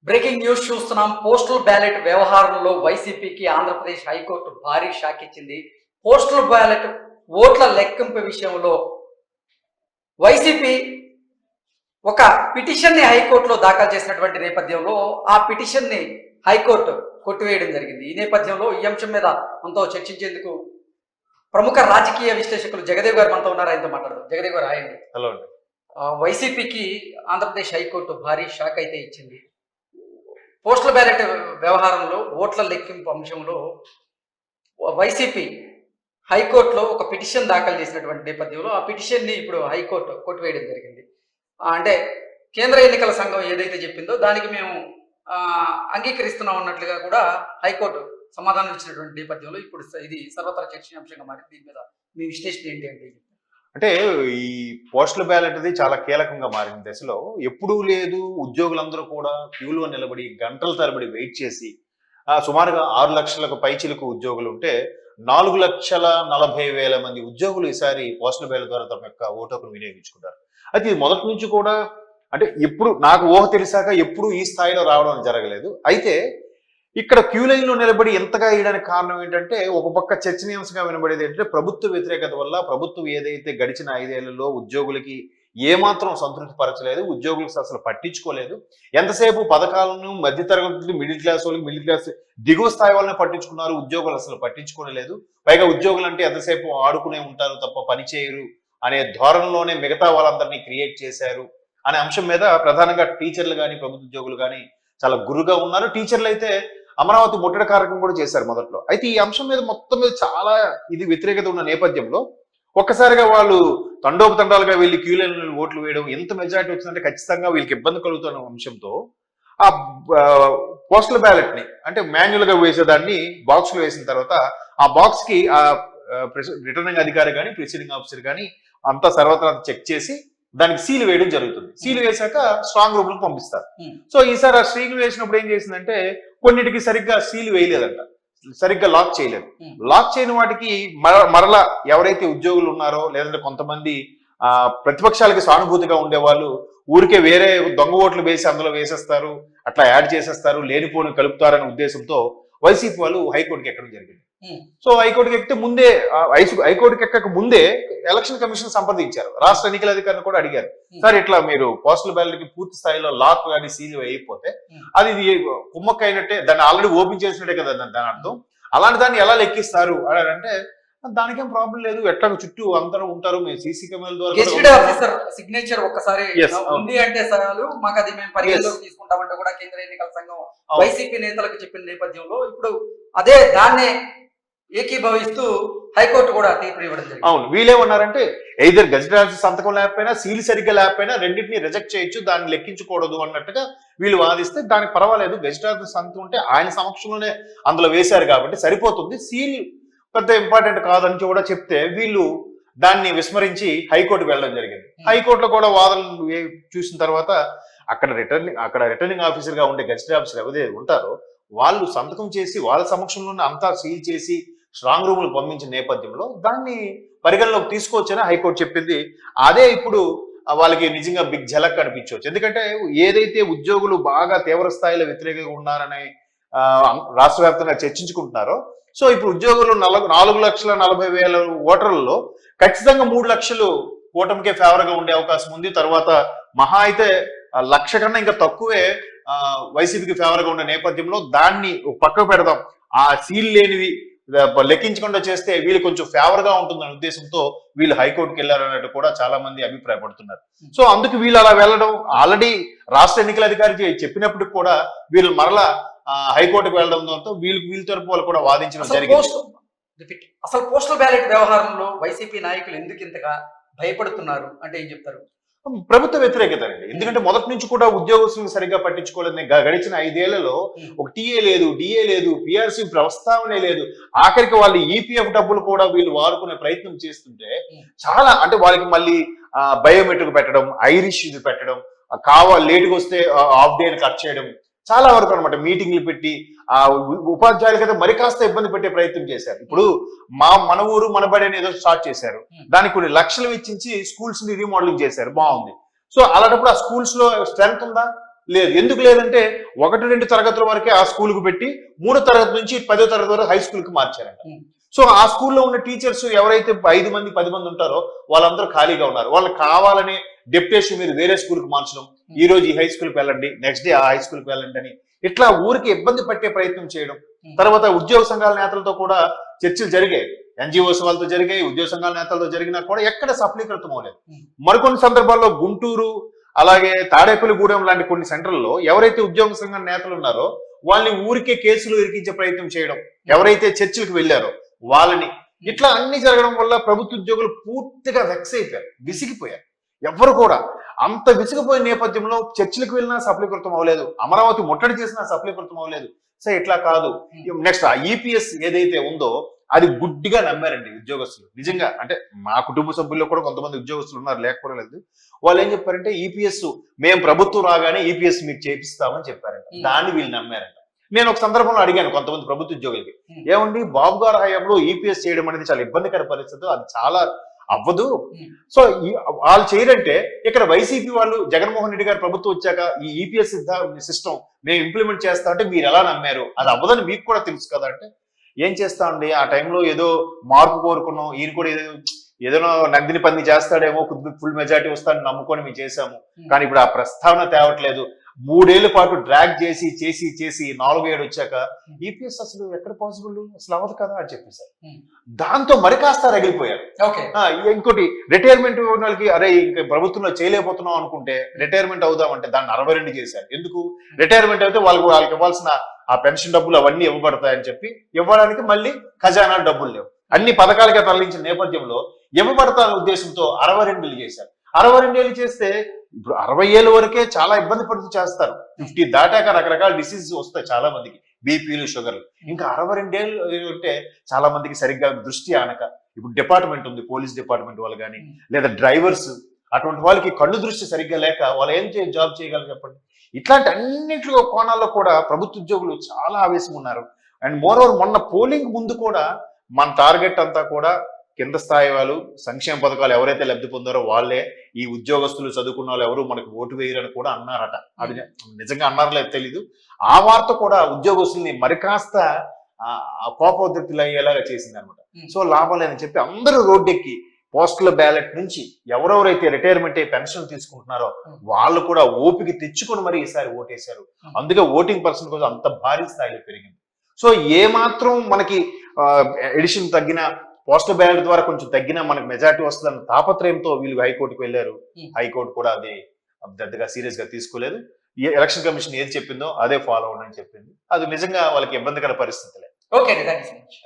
Breaking news చూస్తున్నాం. Postal ballot వ్యవహారంలో వైసీపీకి ఆంధ్రప్రదేశ్ హైకోర్టు భారీ షాక్ ఇచ్చింది. పోస్టల్ బ్యాలెట్ ఓట్ల లెక్కింపు విషయంలో వైసీపీ ఒక పిటిషన్ని హైకోర్టులో దాఖలు చేసినటువంటి నేపథ్యంలో ఆ పిటిషన్ని హైకోర్టు కొట్టివేయడం జరిగింది. ఈ నేపథ్యంలో ఈ అంశం మీద మనతో చర్చించేందుకు ప్రముఖ రాజకీయ విశ్లేషకులు జగదేవ్ గారు మనతో ఉన్నారు. ఆయనతో మాట్లాడదాం. జగదేవ్ గారు, హాయ్ అండి. హలో అండి. వైసీపీకి ఆంధ్రప్రదేశ్ హైకోర్టు భారీ షాక్ అయితే ఇచ్చింది. పోస్టల్ బ్యాలెట్ వ్యవహారంలో ఓట్ల లెక్కింపు అంశంలో వైసీపీ హైకోర్టులో ఒక పిటిషన్ దాఖలు చేసినటువంటి నేపథ్యంలో ఆ పిటిషన్ని ఇప్పుడు హైకోర్టు కొట్టివేయడం జరిగింది. అంటే కేంద్ర ఎన్నికల సంఘం ఏదైతే చెప్పిందో దానికి మేము అంగీకరిస్తున్నాం అన్నట్లుగా కూడా హైకోర్టు సమాధానం ఇచ్చినటువంటి నేపథ్యంలో ఇప్పుడు ఇది సర్వత్రా చర్చనీయాంశంగా మారింది. దీని మీద మీ విశ్లేషణ ఏంటి అంటే ఈ పోస్టల్ బ్యాలెట్ అది చాలా కీలకంగా మారిన దశలో ఎప్పుడూ లేదు. ఉద్యోగులందరూ కూడా క్యూలో నిలబడి గంటల తరబడి వెయిట్ చేసి సుమారుగా 6 లక్షలకు పైచిలకు ఉద్యోగులు ఉంటే 4,40,000 మంది ఉద్యోగులు ఈసారి పోస్టల్ బ్యాలెట్ ద్వారా తమ యొక్క ఓటు హక్కును వినియోగించుకుంటారు. అయితే ఇది మొదటి నుంచి కూడా అంటే ఎప్పుడు నాకు ఊహ తెలిసాక ఎప్పుడు ఈ స్థాయిలో రావడం జరగలేదు. అయితే ఇక్కడ క్యూ లైన్ లో నిలబడి ఎంతగా వేయడానికి కారణం ఏంటంటే ఒక పక్క చర్చనీయాంశంగా వినబడేది ఏంటంటే ప్రభుత్వ వ్యతిరేకత వల్ల ప్రభుత్వం ఏదైతే గడిచిన 5 ఏళ్లలో ఉద్యోగులకి ఏమాత్రం సంతృప్తి పరచలేదు, ఉద్యోగులకు అసలు పట్టించుకోలేదు. ఎంతసేపు పథకాలను మధ్యతరగతి మిడిల్ క్లాస్ వాళ్ళకి మిడిల్ క్లాస్ దిగువ స్థాయి వాళ్ళని పట్టించుకున్నారు, ఉద్యోగులు అసలు పట్టించుకోలేదు. పైగా ఉద్యోగులు అంటే ఎంతసేపు ఆడుకునే ఉంటారు తప్ప పని చేయరు అనే ధోరణిలోనే మిగతా వాళ్ళందరినీ క్రియేట్ చేశారు అనే అంశం మీద ప్రధానంగా టీచర్లు కానీ ప్రభుత్వ ఉద్యోగులు కానీ చాలా గురుగా ఉన్నారు. టీచర్లు అయితే అమరావతి ముట్టడి కార్యక్రమం కూడా చేశారు మొదట్లో. అయితే ఈ అంశం మీద మొత్తం మీద చాలా ఇది వ్యతిరేకత ఉన్న నేపథ్యంలో ఒక్కసారిగా వాళ్ళు తండోపతండాలుగా వెళ్ళి క్యూ లైన్ ఓట్లు వేయడం, ఎంత మెజారిటీ వచ్చిందంటే ఖచ్చితంగా వీళ్ళకి ఇబ్బంది కలుగుతున్న అంశంతో ఆ పోస్టల్ బ్యాలెట్ ని అంటే మాన్యువల్ గా వేసేదాన్ని బాక్స్ లో వేసిన తర్వాత ఆ బాక్స్ కి ఆ రిటర్నింగ్ అధికారి కానీ ప్రిసైడింగ్ ఆఫీసర్ కానీ అంతా సర్వత్రా చెక్ చేసి దానికి సీల్ వేయడం జరుగుతుంది. సీల్ వేశాక స్ట్రాంగ్ రూమ్ లకు పంపిస్తారు. సో ఈసారి ఆ సీల్ వేసినప్పుడు ఏం చేసిందంటే కొన్నిటికి సరిగ్గా సీల్ వేయలేదంట, సరిగ్గా లాక్ చేయలేదు. లాక్ చేయని వాటికి మరలా ఎవరైతే ఉద్యోగులు ఉన్నారో లేదంటే కొంతమంది ప్రతిపక్షాలకి సానుభూతిగా ఉండేవాళ్ళు ఊరికే వేరే దొంగ ఓట్లు వేసి అందులో వేసేస్తారు, అట్లా యాడ్ చేసేస్తారు, లేనిపోని కలుపుతారనే ఉద్దేశంతో వైసీపీ వాళ్ళు హైకోర్టుకి ఎక్కడం జరిగింది. సో హైకోర్టుకి ఎక్కితే ముందే హైకోర్టుకి ఎక్కక ముందే ఎలక్షన్ కమిషన్ సంప్రదించారు, రాష్ట్ర ఎన్నికల అధికారిని కూడా అడిగారు, సార్ ఇట్లా మీరు పోస్టల్ బ్యాలెట్ కి పూర్తి స్థాయిలో లాక్ కానీ సీల్ వేయకపోతే అది కుమ్మక్క అయినట్టే, దాన్ని ఆల్రెడీ ఓపెన్ చేసినట్టే కదా దాని అర్థం, అలాంటి దాన్ని ఎలా లెక్కిస్తారు అని అంటే దానికేం ప్రాబ్లం లేదు, ఎట్లా చుట్టూ అందరూ ఉంటారు, మేము సీసీ కెమెరాల ద్వారా సిగ్నేచర్ ఒక్కసారి ఉంది అంటే చాలు, మాకు అది మేము పరిగణలోకి తీసుకుంటామంటే కూడా కేంద్ర ఎన్నికల సంఘం వైసీపీ నేతలకు చెప్పిన నేపథ్యంలో ఇప్పుడు అదే దాన్నే ఏకీభవిస్తూ హైకోర్టు కూడా తీర్పు ఇవ్వడం జరిగింది. అవును, వీళ్ళేమన్నారంటే ఎయిదర్ గజెట్ సంతకం లేకపోయినా సీల్ సరిగ్గా లేకపోయినా రెండింటిని రిజెక్ట్ చేయొచ్చు, దాన్ని లెక్కించకూడదు అన్నట్టుగా వీళ్ళు వాదిస్తే దానికి పర్వాలేదు, గజెట్ సంతకం ఉంటే ఆయన సమక్షంలోనే అందులో వేశారు కాబట్టి సరిపోతుంది, సీల్ పెద్ద ఇంపార్టెంట్ కాదని కూడా చెప్తే వీళ్ళు దాన్ని విస్మరించి హైకోర్టుకు వెళ్ళడం జరిగింది. హైకోర్టులో కూడా వాదనలు చూసిన తర్వాత అక్కడ రిటర్నింగ్ ఆఫీసర్ గా ఉండే గజెట్ ఆఫీసర్ ఎవరైతే ఉంటారో వాళ్ళు సంతకం చేసి వాళ్ళ సమక్షంలోనే అంతా సీల్ చేసి స్ట్రాంగ్ రూమ్ లకు పంపించిన నేపథ్యంలో దాన్ని పరిగణలోకి తీసుకోవచ్చని హైకోర్టు చెప్పింది. అదే ఇప్పుడు వాళ్ళకి నిజంగా బిగ్ ఝలక్ అనిపించవచ్చు. ఎందుకంటే ఏదైతే ఉద్యోగులు బాగా తీవ్ర స్థాయిలో వ్యతిరేకంగా ఉన్నారని రాష్ట్ర వ్యాప్తంగా చర్చించుకుంటున్నారో, సో ఇప్పుడు ఉద్యోగులు 4,40,000 ఓటర్లలో ఖచ్చితంగా 3 లక్షలు కూటమికే ఫేవర్ గా ఉండే అవకాశం ఉంది. తర్వాత మహా అయితే 1,00,000 కన్నా ఇంకా తక్కువే వైసీపీకి ఫేవర్ గా ఉండే నేపథ్యంలో దాన్ని పక్కకు పెడదాం, ఆ సీల్ లేనివి లెక్కించకుండా చేస్తే వీళ్ళు కొంచెం ఫేవర్ గా ఉంటుందనే ఉద్దేశంతో వీళ్ళు హైకోర్టుకి వెళ్ళారన్నట్టు కూడా చాలా మంది అభిప్రాయపడుతున్నారు. సో అందుకు వీళ్ళు అలా వెళ్ళడం, ఆల్రెడీ రాష్ట్ర ఎన్నికల అధికారి చెప్పినప్పటికి కూడా వీళ్ళు మరలా హైకోర్టుకు వెళ్ళడంతో వీళ్ళ తరపు వాళ్ళు కూడా వాదించడం జరిగింది. అసలు పోస్టల్ బ్యాలెట్ వ్యవహారంలో వైసీపీ నాయకులు ఎందుకు ఇంతగా భయపడుతున్నారు అంటే ఏం చెప్తారు? ప్రభుత్వ వ్యతిరేకత అండి. ఎందుకంటే మొదటి నుంచి కూడా ఉద్యోగస్తులను సరిగ్గా పట్టించుకోలేదని గడిచిన 5 ఏళ్లలో ఒక టీఏ లేదు, డిఏ లేదు, పిఆర్సీ ప్రస్తావనే లేదు, ఆఖరికి వాళ్ళు ఈపీఎఫ్ డబ్బులు కూడా వీళ్ళు వాడుకునే ప్రయత్నం చేస్తుంటే చాలా అంటే వాళ్ళకి మళ్ళీ బయోమెట్రిక్ పెట్టడం, ఐరిష్ ఇది పెట్టడం, లేటుగా వస్తే హాఫ్ డే కట్ చేయడం, చాలా వరకు అనమాట మీటింగ్లు పెట్టి ఉపాధ్యాయులకైతే మరి కాస్త ఇబ్బంది పెట్టే ప్రయత్నం చేశారు. ఇప్పుడు మన ఊరు మన బడి అని ఏదో స్టార్ట్ చేశారు, దానికి కొన్ని లక్షలు వెచ్చించి స్కూల్స్ ని రీమోడలింగ్ చేశారు, బాగుంది. సో అలాంటప్పుడు ఆ స్కూల్స్ లో స్ట్రెంత్ ఉందా? లేదు. ఎందుకు లేదంటే 1-2 తరగతుల వరకే ఆ స్కూల్కి పెట్టి 3వ తరగతి నుంచి 10వ తరగతి వరకు హై స్కూల్కి మార్చారంట. సో ఆ స్కూల్లో ఉన్న టీచర్స్ ఎవరైతే 5 మంది 10 మంది ఉంటారో వాళ్ళందరూ ఖాళీగా ఉన్నారు. వాళ్ళకి కావాలని డెప్యుటేషన్ మీరు వేరే స్కూల్కి మార్చడం, ఈ రోజు ఈ హై స్కూల్కి వెళ్ళండి, నెక్స్ట్ డే ఆ హై స్కూల్కి వెళ్ళండి అని ఇట్లా ఊరికి ఇబ్బంది పట్టే ప్రయత్నం చేయడం. తర్వాత ఉద్యోగ సంఘాల నేతలతో కూడా చర్చలు జరిగాయి, ఎన్జిఓస్ వాళ్ళతో జరిగాయి, ఉద్యోగ సంఘాల నేతలతో జరిగినా కూడా ఎక్కడ సఫలీకృతం అవ్వలేదు. మరికొన్ని సందర్భాల్లో గుంటూరు అలాగే తాడేపల్లిగూడెం లాంటి కొన్ని సెంటర్లలో ఎవరైతే ఉద్యోగ సంఘ నేతలు ఉన్నారో వాళ్ళని ఊరికే కేసులు ఇరికించే ప్రయత్నం చేయడం, ఎవరైతే చర్చలకు వెళ్ళారో వాళ్ళని, ఇట్లా అన్ని జరగడం వల్ల ప్రభుత్వ ఉద్యోగులు పూర్తిగా వెక్స్ అయిపోయారు, విసిగిపోయారు. ఎవరు కూడా అంత విసిగిపోయిన నేపథ్యంలో చర్చలకు వెళ్ళినా సఫలీకృతం అవ్వలేదు, అమరావతి ముట్టడి చేసినా సఫలీకృతం అవ్వలేదు. సో ఇట్లా కాదు, నెక్స్ట్ ఆ ఈపీఎస్ ఏదైతే ఉందో అది గుడ్డిగా నమ్మారండి ఉద్యోగస్తులు. నిజంగా అంటే మా కుటుంబ సభ్యుల్లో కూడా కొంతమంది ఉద్యోగస్తులు ఉన్నారు, లేకపోలేదు. వాళ్ళు ఏం చెప్పారంటే ఈపీఎస్ మేము ప్రభుత్వం రాగానే ఈపీఎస్ మీకు చేపిస్తామని చెప్పారంట. దాన్ని వీళ్ళు నమ్మారంట. నేను ఒక సందర్భంలో అడిగాను కొంతమంది ప్రభుత్వ ఉద్యోగులకి, ఏమండి బాబు గారు హయాంలో ఈపీఎస్ చేయడం అనేది చాలా ఇబ్బందికర పరిస్థితి, అది చాలా అవ్వదు, సో వాళ్ళు చేయరంటే ఇక్కడ వైసీపీ వాళ్ళు జగన్మోహన్ రెడ్డి గారు ప్రభుత్వం వచ్చాక ఈ ఈపీఎస్ సిస్టమ్ మేము ఇంప్లిమెంట్ చేస్తా అంటే మీరు ఎలా నమ్మారు, అది అవ్వదని మీకు కూడా తెలుసు కదా అంటే, ఏం చేస్తామండి ఆ టైంలో ఏదో మార్పు కోరుకున్నాం, ఈయన కూడా ఏదైనా నగ్ని పని చేస్తాడేమో, ఫుల్ మెజారిటీ వస్తాడని నమ్ముకొని మేము చేశాము, కానీ ఇప్పుడు ఆ ప్రస్తావన తేవట్లేదు. 3 ఏళ్ల పాటు డ్రాగ్ చేసి చేసి చేసి 4 ఏడు వచ్చాక ఈపీఎస్ అసలు ఎక్కడ పాసిబుల్, అసలు అవ్వదు కదా అని చెప్పేశారు. దాంతో మరి కాస్త రగిలిపోయారు. ఇంకోటి రిటైర్మెంట్ వాళ్ళకి, అరే ఇంకా ప్రభుత్వంలో చేయలేకపోతున్నాం అనుకుంటే రిటైర్మెంట్ అవుదామంటే దాన్ని 62 చేశారు. ఎందుకు రిటైర్మెంట్ అయితే వాళ్ళకి ఇవ్వాల్సిన ఆ పెన్షన్ డబ్బులు అవన్నీ ఇవ్వబడతాయని చెప్పి ఇవ్వడానికి మళ్ళీ ఖజానా డబ్బులు లేవు, అన్ని పథకాలుగా తరలించిన నేపథ్యంలో ఇవ్వబడతానే ఉద్దేశంతో 62 చేశారు. 62 ఏళ్ళు చేస్తే ఇప్పుడు 60 ఏళ్ళ వరకే చాలా ఇబ్బంది పడుతూ చేస్తారు. 50 దాటాక రకరకాల డిసీజెస్ వస్తాయి చాలా మందికి, బీపీలు షుగర్లు. ఇంకా 62 ఏళ్ళు అంటే చాలా మందికి సరిగ్గా దృష్టి ఆనక, ఇప్పుడు డిపార్ట్మెంట్ ఉంది, పోలీస్ డిపార్ట్మెంట్ వాళ్ళు కానీ లేదా డ్రైవర్స్, అటువంటి వాళ్ళకి కళ్ళు దృష్టి సరిగ్గా లేక వాళ్ళు ఏం జాబ్ చేయగలరు చెప్పండి. ఇట్లాంటి అన్నింటిలో కోణాల్లో కూడా ప్రభుత్వ ఉద్యోగులు చాలా ఆవేశం ఉన్నారు. అండ్ మోరోవర్ మొన్న పోలింగ్ ముందు కూడా మన టార్గెట్ అంతా కూడా కింద స్థాయి వాళ్ళు, సంక్షేమ పథకాలు ఎవరైతే లబ్ధి పొందారో వాళ్ళే, ఈ ఉద్యోగస్తులు చదువుకున్న వాళ్ళు ఎవరు మనకు ఓటు వేయరని కూడా అన్నారట. అది నిజంగా అన్నారో లేదో తెలీదు. ఆ వార్త కూడా ఉద్యోగస్తుల్ని మరి కాస్త కోపోద్రిక్తులు అయ్యేలాగా చేసింది అనమాట. సో లాభం లేదని చెప్పి అందరూ రోడ్డెక్కి పోస్టల్ బ్యాలెట్ నుంచి ఎవరెవరైతే రిటైర్మెంట్ అయ్యి పెన్షన్ తీసుకుంటున్నారో వాళ్ళు కూడా ఓపిక తెచ్చుకొని మరి ఈసారి ఓటేశారు. అందుకే ఓటింగ్ పర్సెంట్ కోసం అంత భారీ స్థాయిలో పెరిగింది. సో ఏ మాత్రం మనకి ఎడిషన్ తగ్గిన, పోస్టల్ బ్యాలెట్ ద్వారా కొంచెం తగ్గినా మనకు మెజారిటీ వస్తుందన్న తాపత్రయంతో వీళ్ళు హైకోర్టుకు వెళ్ళారు. హైకోర్టు కూడా అది పెద్దగా సీరియస్ గా తీసుకోలేదు. ఎలక్షన్ కమిషన్ ఏది చెప్పిందో అదే ఫాలో అవ్వడం చెప్పింది. అది నిజంగా వాళ్ళకి ఇబ్బందికర పరిస్థితులే. Okay, thank you so much.